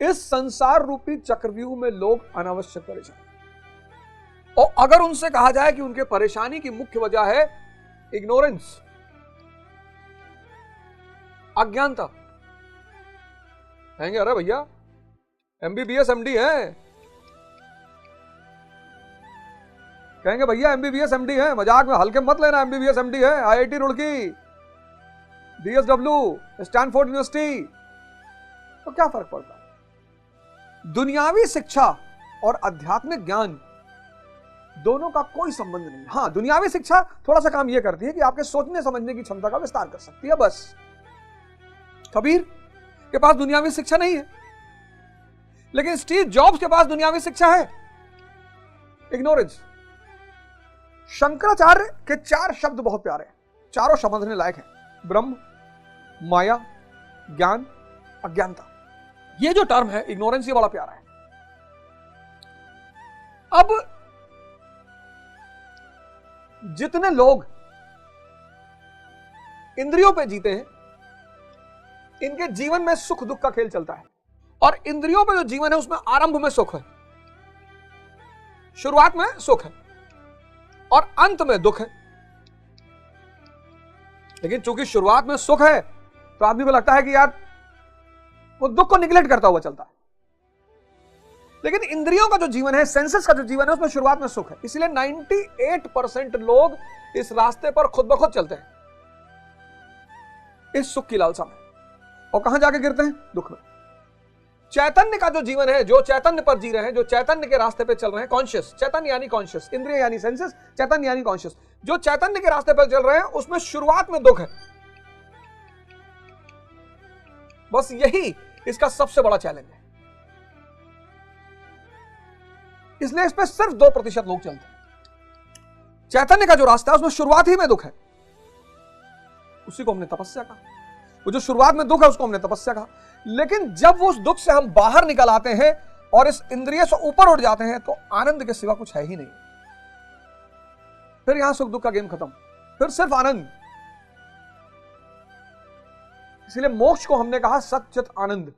इस संसार रूपी चक्रव्यूह में लोग अनावश्यक परेशान। और अगर उनसे कहा जाए कि उनके परेशानी की मुख्य वजह है इग्नोरेंस, अज्ञानता, कहेंगे अरे भैया एमबीबीएस एमडी है, कहेंगे भैया एमबीबीएस एमडी है, मजाक में हल्के मत लेना, एमबीबीएस एमडी है, IIT Roorkee, DSW, Stanford university. तो क्या फर्क पड़ता है? दुनियावी शिक्षा और आध्यात्मिक ज्ञान दोनों का कोई संबंध नहीं। हां, दुनियावी शिक्षा थोड़ा सा काम यह करती है कि आपके सोचने समझने की क्षमता का विस्तार कर सकती है, बस। कबीर के पास दुनियावी शिक्षा नहीं है, लेकिन स्टीव जॉब्स के पास दुनियावी शिक्षा है, इग्नोरेंस। शंकराचार्य के 4 शब्द बहुत प्यारे हैं, चारों समझने लायक हैं, ब्रह्म, माया, ज्ञान, अज्ञानता। ये जो टर्म है इग्नोरेंस, ये बड़ा प्यारा है। अब जितने लोग इंद्रियों पे जीते हैं, इनके जीवन में सुख दुख का खेल चलता है। और इंद्रियों पे जो जीवन है उसमें आरंभ में सुख है, शुरुआत में सुख है और अंत में दुख है। लेकिन चूंकि शुरुआत में सुख है तो आदमी को लगता है कि यार वो दुख को निगलेक्ट करता हुआ चलता है। लेकिन इंद्रियों का जो जीवन है, सेंसेस का जो जीवन है, उसमें शुरुआत में सुख है। इसलिए 98% लोग इस रास्ते पर खुद ब खुद चलते हैं, इस सुख की लालसा में, और कहां जाके गिरते हैं? दुख में। चैतन्य का जो जीवन है, जो चैतन्य पर जी रहे हैं, जो चैतन्य के रास्ते पे चल रहे हैं, कॉन्शियस, चैतन्य यानी कॉन्शियस, इंद्रिय यानी सेंसेस, चैतन्य यानी कॉन्शियस, जो चैतन्य के रास्ते पर चल रहे हैं उसमें शुरुआत में दुख है। बस यही इसका सबसे बड़ा चैलेंज है। इसलिए इस पर सिर्फ 2% लोग चलते हैं। चैतन्य का जो रास्ता है उसमें शुरुआत ही में दुख है, उसी को हमने तपस्या कहा। वो जो शुरुआत में दुख है उसको हमने तपस्या कहा। लेकिन जब वो उस दुख से हम बाहर निकल आते हैं और इस इंद्रिय से ऊपर उठ जाते हैं तो आनंद के सिवा कुछ है ही नहीं। फिर यहां सुख दुख का गेम खत्म, फिर सिर्फ आनंद। इसलिए मोक्ष को हमने कहा सच्चित आनंद।